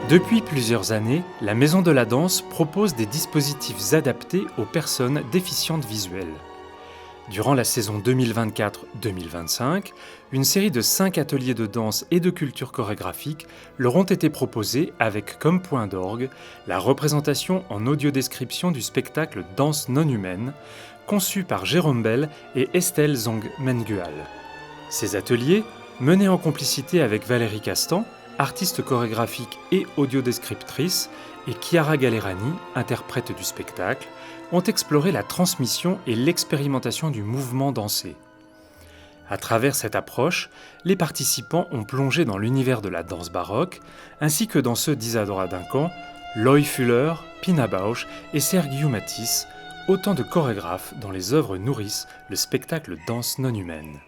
Depuis plusieurs années, la Maison de la Danse propose des dispositifs adaptés aux personnes déficientes visuelles. Durant la saison 2024-2025, une série de 5 ateliers de danse et de culture chorégraphique leur ont été proposés avec comme point d'orgue la représentation en audiodescription du spectacle Danse non humaine, conçu par Jérôme Bell et Estelle Zong Mengual. Ces ateliers, menés en complicité avec Valérie Castan, artiste chorégraphique et audiodescriptrice, et Chiara Gallerani, interprète du spectacle, ont exploré la transmission et l'expérimentation du mouvement dansé. À travers cette approche, les participants ont plongé dans l'univers de la danse baroque, ainsi que dans ceux d'Isadora Duncan, Loy Fuller, Pina Bausch et Sergiu Matisse, autant de chorégraphes dont les œuvres nourrissent le spectacle danse non humaine.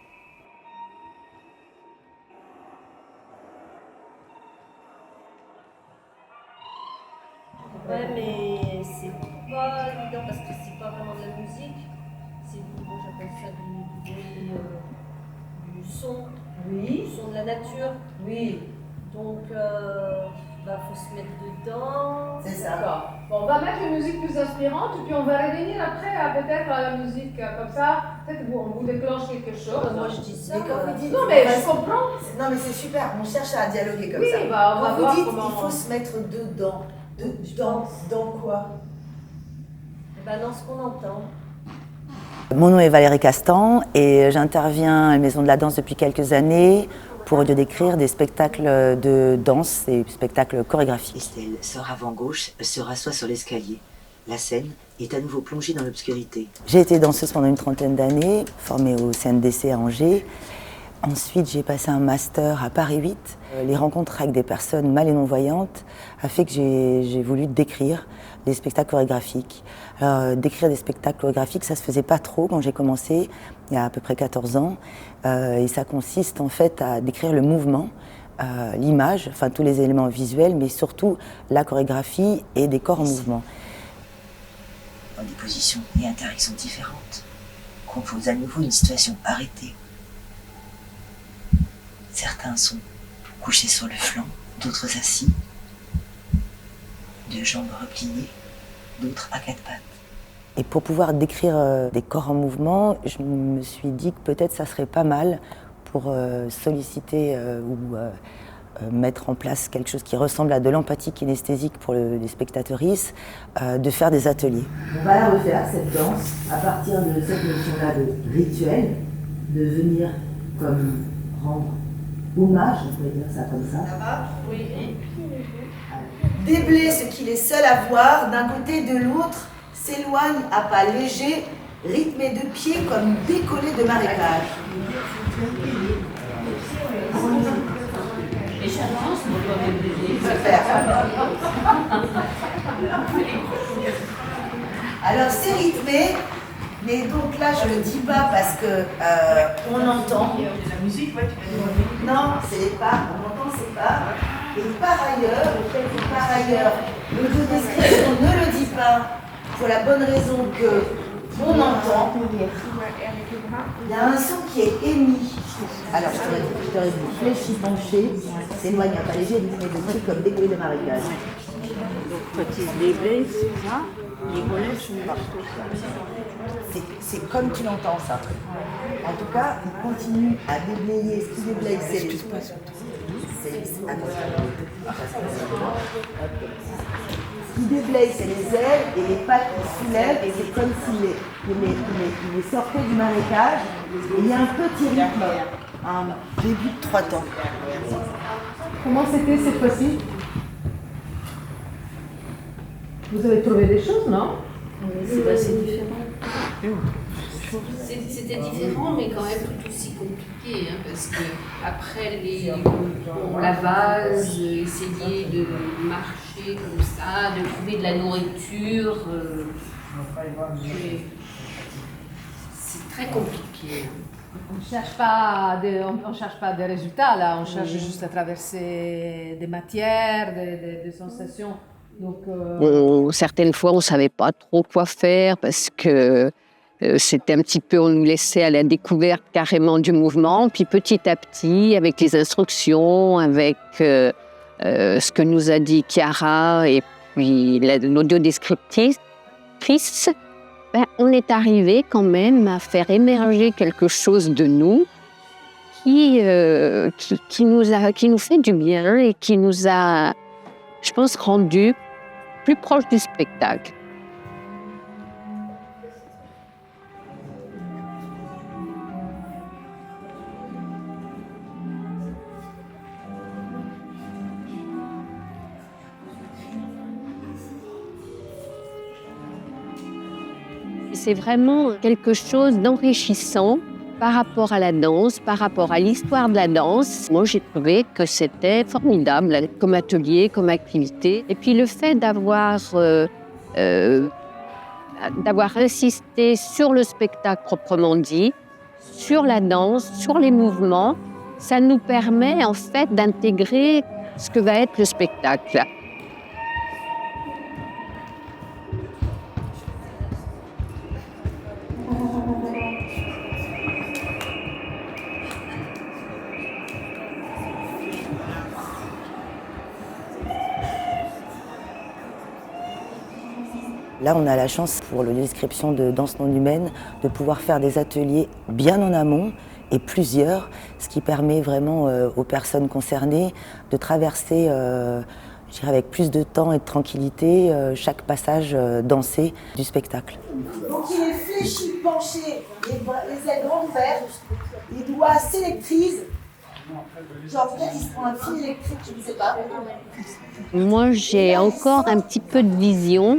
Ouais, mais c'est pas évident parce que c'est pas vraiment de la musique, c'est moi j'appelle ça du son, Oui, du son de la nature. oui, Donc, faut se mettre dedans. c'est ça. D'accord. Bon, on va mettre une musique plus inspirante et puis on va revenir après à peut-être à la musique comme ça. Peut-être on vous déclenche quelque chose. Moi je dis ça. Mais quand vous dites, Non mais je comprends. non mais c'est super, on cherche à dialoguer comme Oui, ça. bah, on va Quand voir vous dites comment- il faut se mettre dedans, dans quoi? Dans ce qu'on entend. Mon nom est Valérie Castan et j'interviens à la Maison de la Danse depuis quelques années pour décrire des spectacles de danse et spectacles chorégraphiques. Estelle sort avant gauche, se rassoit sur l'escalier. La scène est à nouveau plongée dans l'obscurité. J'ai été danseuse pendant une trentaine d'années, formée au CNDC à Angers. Ensuite, j'ai passé un master à Paris 8. Les rencontres avec des personnes mal et non-voyantes a fait que j'ai voulu décrire des spectacles chorégraphiques. Alors, décrire des spectacles chorégraphiques, ça se faisait pas trop quand j'ai commencé, il y a à peu près 14 ans. Et ça consiste en fait à décrire le mouvement, l'image, enfin tous les éléments visuels, mais surtout la chorégraphie et des corps en mouvement. Dans des positions et interactions différentes, compose à nouveau une situation arrêtée. Certains sont couchés sur le flanc, d'autres assis, deux jambes repliées, d'autres à quatre pattes. Et pour pouvoir décrire des corps en mouvement, je me suis dit que peut-être ça serait pas mal pour solliciter ou mettre en place quelque chose qui ressemble à de l'empathie kinesthésique pour les spectatrices, de faire des ateliers. On va la refaire cette danse à partir de cette notion-là de rituel, de venir comme rendre hommage, on pourrait dire ça comme ça. Ça va? Oui. Déblai ce qu'il est seul à voir, d'un côté de l'autre, s'éloigne à pas légers, rythmé de pieds comme décollé de marécage. Alors c'est rythmé, mais donc là je le dis pas parce que on entend. La musique, ouais, tu vas Non, c'est pas, on entend c'est pas. Et par ailleurs, l'audiodescription ne le dit pas pour la bonne raison que on entend. Il y a un son qui est émis. Alors je t'aurais dit, fléchi, penché, s'éloigne à pas léger, rythmé de pieds comme décollé de marécage. Donc, quand il se déblaye, c'est ça, les mollets sont partout. C'est comme tu l'entends ça. En tout cas, il continue à déblayer. Ce qui déblaye, c'est les... Ce qui déblaye, c'est les ailes et les pattes qui soulèvent. Et c'est comme s'il les sortait du marécage. Et il y a un petit rythme, un début de 3 temps. Comment c'était cette fois-ci? Vous avez trouvé des choses, non? C'est différent. C'était différent, mais quand même tout aussi compliqué, parce que après la vase, essayer de marcher comme ça, de trouver de la nourriture, c'est très compliqué. On ne cherche pas des résultats là, on cherche juste à traverser des matières, des sensations. Donc, certaines fois, on ne savait pas trop quoi faire parce que c'était un petit peu, on nous laissait à la découverte carrément du mouvement. Puis petit à petit, avec les instructions, avec ce que nous a dit Chiara et puis l'audiodescriptrice, ben, on est arrivé quand même à faire émerger quelque chose de nous qui nous fait du bien et qui nous a, je pense, rendu plus proches du spectacle. C'est vraiment quelque chose d'enrichissant par rapport à la danse, par rapport à l'histoire de la danse. Moi, j'ai trouvé que c'était formidable comme atelier, comme activité. Et puis le fait d'avoir insisté sur le spectacle proprement dit, sur la danse, sur les mouvements, ça nous permet en fait d'intégrer ce que va être le spectacle. Là, on a la chance, pour la description de danse non humaine, de pouvoir faire des ateliers bien en amont et plusieurs, ce qui permet vraiment aux personnes concernées de traverser, je dirais avec plus de temps et de tranquillité, chaque passage dansé du spectacle. Donc il est fléchi, penché, les ailes grandes ouvertes, les doigts sélectrices. Genre peut-être il se prend un fil électrique, je ne sais pas. Moi, j'ai encore un petit peu de vision.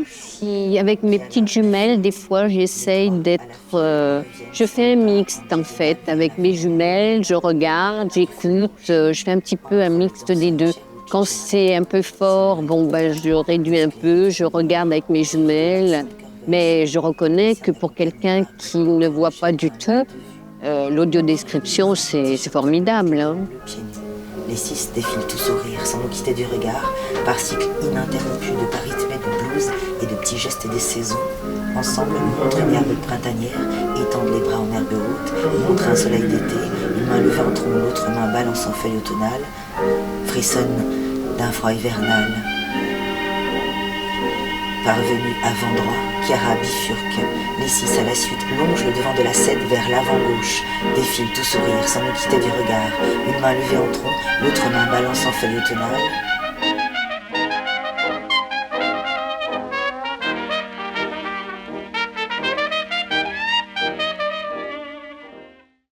Avec mes petites jumelles, des fois, j'essaye d'être... je fais un mixte, en fait, avec mes jumelles. Je regarde, j'écoute, je fais un petit peu un mixte des deux. Quand c'est un peu fort, je réduis un peu, je regarde avec mes jumelles. Mais je reconnais que pour quelqu'un qui ne voit pas du tout, l'audiodescription, c'est formidable. Hein. Les 6 défilent tout sourire sans nous quitter du regard, par cycle ininterrompu de pas rythmé de blues et de petits gestes des saisons. Ensemble, montre une herbe printanière, étendent les bras en herbe haute, montre un soleil d'été, une main levée en tronc, l'autre main balançant feuille automnale, frissonne d'un froid hivernal. Parvenue avant droit, Chiara bifurque. Les 6 à la suite longent le devant de la scène vers l'avant gauche, défilent tout sourire sans nous quitter du regard, une main levée en tronc, l'autre main balançant feuille automnale.